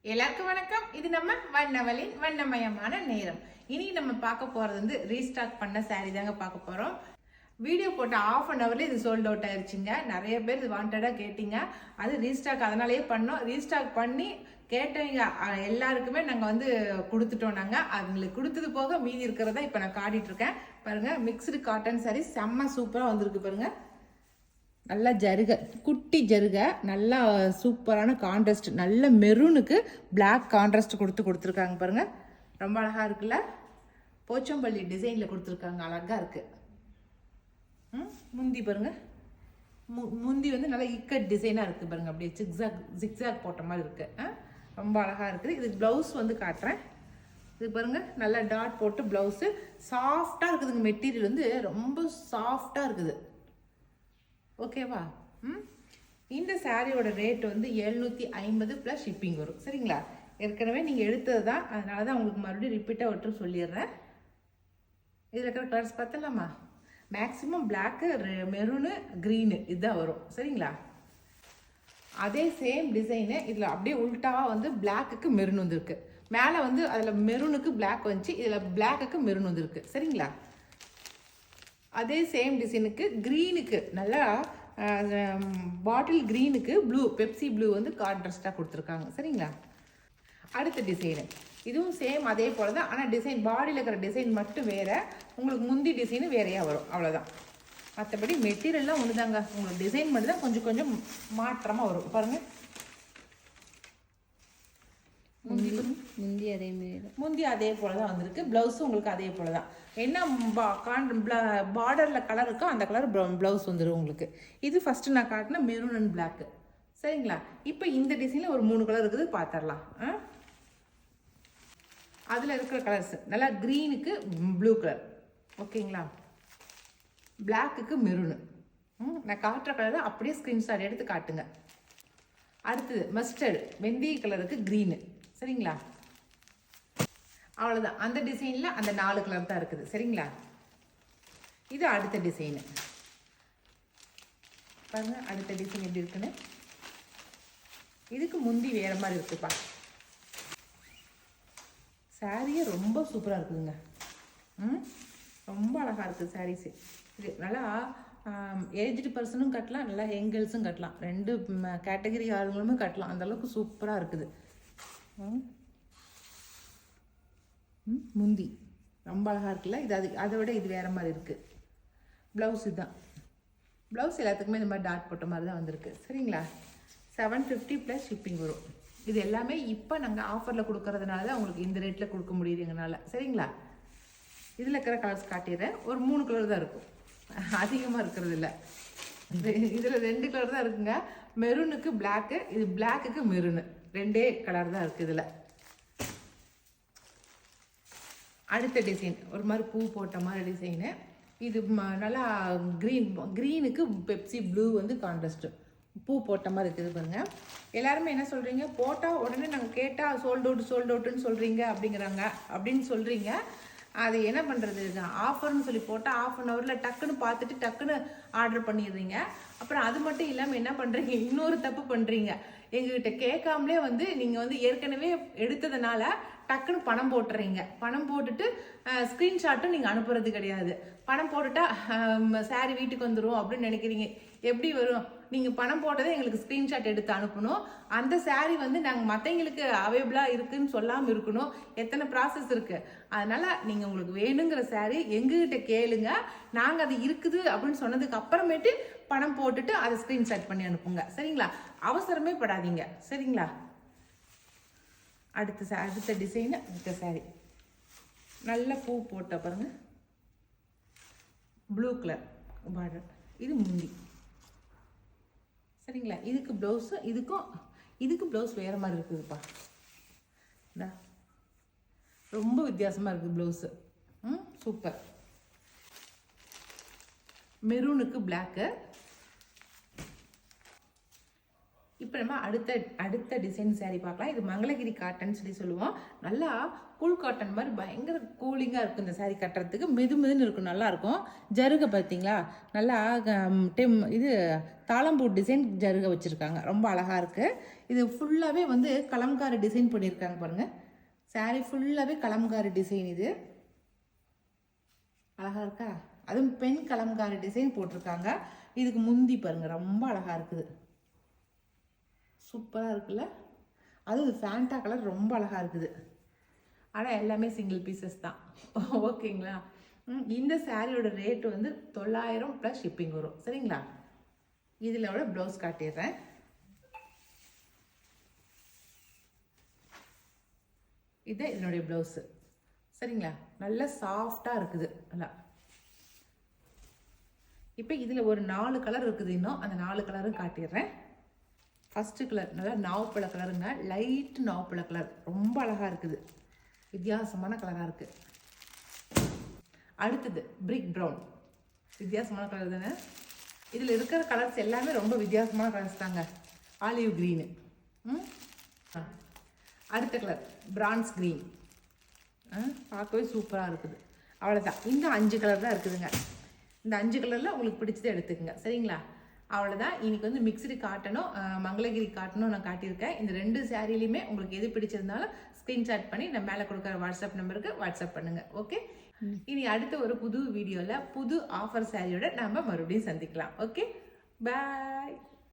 எல்லாருக்கும் வணக்கம். இது நம்ம வண்ணவலின் வண்ணமயமான நேரம். இனி நம்ம பார்க்க போறது வந்து ரீஸ்டாக் பண்ண சாரி தாங்க பார்க்க போறோம். வீடியோ போட்ட ஆஃப் அன் ஹவர்ல இது சோல்ட் அவுட் ஆயிடுச்சுங்க. நிறைய பேர் இது வாண்டடா கேட்டீங்க. அது ரீஸ்டாக் அதனாலேயே பண்ணோம். ரீஸ்டாக் பண்ணி கேட்டவங்க எல்லாருக்குமே நாங்கள் வந்து கொடுத்துட்டோம். நாங்கள் அவங்களுக்கு கொடுத்தது போக மீதி இருக்கிறதா இப்போ நான் காட்டிட்டு இருக்கேன். பாருங்க, மிக்ஸ்டு காட்டன் சாரி செம்ம சூப்பராக வந்திருக்கு பாருங்க. நல்லா ஜருகை, குட்டி ஜருகை, நல்லா சூப்பரான கான்ட்ராஸ்ட், நல்ல மெரூனுக்கு பிளாக் கான்ட்ராஸ்ட் கொடுத்துருக்காங்க பாருங்க. ரொம்ப அழகா இருக்குல்ல, போச்சம்பள்ளி டிசைனில் கொடுத்துருக்காங்க, அழகா இருக்கு. முந்தி பாருங்க, முந்தி வந்து நல்லா இக்கட் டிசைனாக இருக்குது பாருங்க, அப்படியே ஜிக்ஸாக் போட்ட மாதிரி இருக்கு. ரொம்ப அழகா இருக்குது. இது ப்ளவுஸ் வந்து காட்டுறேன். இது பாருங்க, நல்லா டாட் போட்டு ப்ளவுஸு சாஃப்டாக இருக்குதுங்க. மெட்டீரியல் வந்து ரொம்ப சாஃப்டாக இருக்குது. ஓகேவா? இந்த சாரியோட ரேட் வந்து 750 ப்ளஸ் ஷிப்பிங் வரும். சரிங்களா? ஏற்கனவே நீங்கள் எடுத்தது தான், அதனால தான் உங்களுக்கு மறுபடியும் ரிப்பீட்டாக ஒட்டு சொல்லிடுறேன். இதில் இருக்கிற கலர்ஸ் பார்த்தலாமா? மேக்ஸிமம் பிளாக்கு, மெரூனு, க்ரீனு இதுதான் வரும். சரிங்களா? அதே சேம் டிசைனு இதில் அப்படியே உல்ட்டாவாக வந்து பிளாக்குக்கு மெரூன் வந்துருக்கு. மேலே வந்து அதில் மெரூனுக்கு பிளாக் வந்துச்சு, இதில் பிளாக்குக்கு மெரூன் வந்துருக்கு. சரிங்களா? அதே சேம் டிசைனுக்கு க்ரீனுக்கு நல்லா பாட்டில் க்ரீனுக்கு ப்ளூ, பெப்சி ப்ளூ வந்து கான்ட்ராஸ்டாக கொடுத்துருக்காங்க. சரிங்களா? அடுத்த டிசைனு இதுவும் சேம் அதே போல் தான், ஆனால் டிசைன் பாடியில் இருக்கிற டிசைன் மட்டும் வேறு, உங்களுக்கு முந்தி டிசைனு வேறையாக வரும், அவ்வளோதான். மற்றபடி மெட்டீரியல்லாம் ஒன்று தாங்க, உங்களுக்கு டிசைன் மட்டும் தான் கொஞ்சம் கொஞ்சம் மாற்றமாக வரும். பாருங்கள், முந்தி அதே போல தான் வந்திருக்கு. ப்ளவுஸும் உங்களுக்கு அதே போல தான். என்ன பார்டரில் கலர் இருக்கோ அந்த கலர் ப்ளவுஸ் வந்துடும் உங்களுக்கு. இது ஃபஸ்ட்டு நான் காட்டின மெரூன் அண்ட் பிளாக்கு. சரிங்களா? இப்போ இந்த டிசைனில் ஒரு 3 கலர் இருக்குது, பார்த்துடலாம். அதில் இருக்கிற கலர்ஸ் நல்லா க்ரீனுக்கு ப்ளூ கலர், ஓகேங்களா? பிளாக்குக்கு மெரூனு. நான் காட்டுற கலரை அப்படியே ஸ்க்ரீன்ஷாட் எடுத்து காட்டுங்க. அடுத்தது மஸ்டர்டு, வெந்தய கலருக்கு க்ரீனு. சரிங்களா? அவ்வளோதான். அந்த டிசைனில் அந்த 4 கலர் தான் இருக்குது. சரிங்களா? இது அடுத்த டிசைனு பாருங்க. அடுத்த டிசைன் எப்படி இருக்குன்னு, இதுக்கு முந்தி வேற மாதிரி இருக்குப்பா. சாரியே ரொம்ப சூப்பராக இருக்குதுங்க. ரொம்ப அழகாக இருக்குது சாரீஸு. இது நல்லா ஏஜ்டு பர்சனும் கட்டலாம், நல்லா யங் கேர்ள்ஸும் கட்டலாம், 2 கேட்டகரி ஆளுங்களுமே கட்டலாம். அந்தளவுக்கு சூப்பராக இருக்குது. முந்தி ரொம்ப அழகாக இருக்குல்ல. இது அதை விட இது வேறு மாதிரி இருக்குது. ப்ளவுஸ் இதுதான். ப்ளவுஸ் எல்லாத்துக்குமே இந்த மாதிரி டாட் போட்ட மாதிரி தான் வந்திருக்கு. சரிங்களா? 750 ப்ளஸ் ஷிப்பிங் வரும். இது எல்லாமே இப்போ நாங்கள் ஆஃபரில் கொடுக்கறதுனால தான் உங்களுக்கு இந்த ரேட்டில் கொடுக்க முடியுது எங்களால். சரிங்களா? இதில் இருக்கிற கலர்ஸ் காட்டிடுறேன். ஒரு 3 கலர் தான் இருக்கும், அதிகமாக இருக்கிறது இல்லை. இதில் 2 கலர் தான் இருக்குங்க. மெரூனுக்கு பிளாக்கு, இது பிளாக்குக்கு மெரூனு, 2 கலர் தான் இருக்குது இதில். அடுத்த டிசைன் ஒரு மாதிரி பூ போட்ட மாதிரி டிசைனு. இது நல்லா க்ரீனுக்கு பெப்சி ப்ளூ வந்து கான்ட்ராஸ்ட்டு, பூ போட்ட மாதிரி இருக்குது பாருங்க. எல்லாருமே என்ன சொல்கிறீங்க, போட்டால் உடனே நாங்கள் கேட்டால் சோல்ட் அவுட்டுன்னு சொல்கிறீங்க அப்படின்னு சொல்கிறீங்க. அது என்ன பண்ணுறது, ஆஃபர்னு சொல்லி போட்டால் ஆஃப் அன் ஹவரில் டக்குன்னு பார்த்துட்டு டக்குன்னு ஆர்டர் பண்ணிடுறீங்க. அப்புறம் அது மட்டும் இல்லாமல் என்ன பண்ணுறீங்க, இன்னொரு தப்பு பண்ணுறீங்க. எங்ககிட்ட கேட்காமலே வந்து நீங்கள் வந்து ஏற்கனவே எடுத்ததுனால டக்குன்னு பணம் போட்டுறீங்க. பணம் போட்டுட்டு ஸ்க்ரீன்ஷாட்டும் நீங்கள் அனுப்புறது கிடையாது. பணம் போட்டுட்டா சாரி வீட்டுக்கு வந்துடும் அப்படின்னு நினைக்கிறீங்க. எப்படி வரும்? நீங்கள் பணம் போட்டதை எங்களுக்கு ஸ்க்ரீன்ஷாட் எடுத்து அனுப்பணும். அந்த சாரி வந்து நாங்கள் மற்றவங்களுக்கு அவைலபிளாக இருக்குதுன்னு சொல்லாமல் இருக்கணும். எத்தனை ப்ராசஸ் இருக்குது. அதனால் நீங்கள் உங்களுக்கு வேணுங்கிற சாரி எங்ககிட்ட கேளுங்க. நாங்கள் அது இருக்குது அப்படின்னு சொன்னதுக்கு அப்புறமேட்டு பணம் போட்டுட்டு அதை ஸ்க்ரீன்ஷாட் பண்ணி அனுப்புங்க. சரிங்களா? அவசரமே படாதீங்க. சரிங்களா? அடுத்த டிசைனு, அடுத்த சாரி நல்ல பூ போட்ட பாருங்க, ப்ளூ கலர் பார்டர். இது முந்தி. சரிங்களா? இதுக்கு ப்ளவுஸு, இதுக்கு ப்ளவுஸ் வேறு மாதிரி இருக்குதுப்பா. ரொம்ப வித்தியாசமாக இருக்குது ப்ளவுஸு. சூப்பர். மெரூனுக்கு பிளாக்கு, இப்போ நம்ம அடுத்த டிசைன் saree பார்க்கலாம். இது மங்களகிரி காட்டன் சொல்லி சொல்லுவோம். நல்லா கூல் காட்டன் மாதிரி பயங்கர கூலிங்காக இருக்கும் இந்த saree கட்டுறதுக்கு. மெதுன்னு இருக்கும், நல்லா இருக்கும். ஜருகை பார்த்தீங்களா, நல்லா இது தாளம்பூ டிசைன் ஜருகை வச்சுருக்காங்க, ரொம்ப அழகாக இருக்குது. இது ஃபுல்லாகவே வந்து கலம்காரி டிசைன் பண்ணியிருக்காங்க பாருங்கள். saree ஃபுல்லாகவே கலம்காரி டிசைன், இது அழகாக இருக்கா? அதுவும் பெண் கலம்காரி டிசைன் போட்டிருக்காங்க. இதுக்கு முந்தி பாருங்கள், ரொம்ப அழகாக இருக்குது, சூப்பராக இருக்குல்ல. அதுவும் ஃபேண்டா கலர் ரொம்ப அழகாக இருக்குது. ஆனால் எல்லாமே சிங்கிள் பீசஸ் தான். ஓகேங்களா? இந்த சாரியோட ரேட்டு வந்து 900 + ஷிப்பிங் வரும். சரிங்களா? இதில் விட ப்ளவுஸ் காட்டிடுறேன். இது இதனுடைய ப்ளவுஸு. சரிங்களா? நல்லா சாஃப்டாக இருக்குது நல்லா. இப்போ இதில் ஒரு 4 கலர் இருக்குது, இன்னும் அந்த 4 கலரும் காட்டிடுறேன். ஃபஸ்ட்டு கலர் நல்லா நாவப்பழ கலருங்க, லைட் நாவப்பழ கலர், ரொம்ப அழகாக இருக்குது, வித்தியாசமான கலராக இருக்குது. அடுத்தது பிரிக் ப்ரௌன், வித்தியாசமான கலர் தானே. இதில் இருக்கிற கலர்ஸ் எல்லாமே ரொம்ப வித்தியாசமான கலர்ஸ் தாங்க. ஆலிவ் க்ரீனு, அடுத்த கலர் பிரான்ஸ் க்ரீன், பார்க்கவே சூப்பராக இருக்குது. அவ்வளோதான், இந்த 5 கலர் தான் இருக்குதுங்க. இந்த 5 கலரில் உங்களுக்கு பிடிச்சதை எடுத்துக்கோங்க. சரிங்களா? அவ்வளோதான். இன்றைக்கி வந்து மிக்சடு காட்டனும் மங்களகிரி காட்டனும் நான் காட்டியிருக்கேன். இந்த 2 சாரிலையுமே உங்களுக்கு எது பிடிச்சிருந்தாலும் ஸ்க்ரீன்ஷாட் பண்ணி நான் மேலே கொடுக்குற வாட்ஸ்அப் நம்பருக்கு வாட்ஸ்அப் பண்ணுங்கள். ஓகே, இனி அடுத்த ஒரு புது வீடியோவில் புது ஆஃபர் சாரியோட நம்ம மறுபடியும் சந்திக்கலாம். ஓகே, பாய்.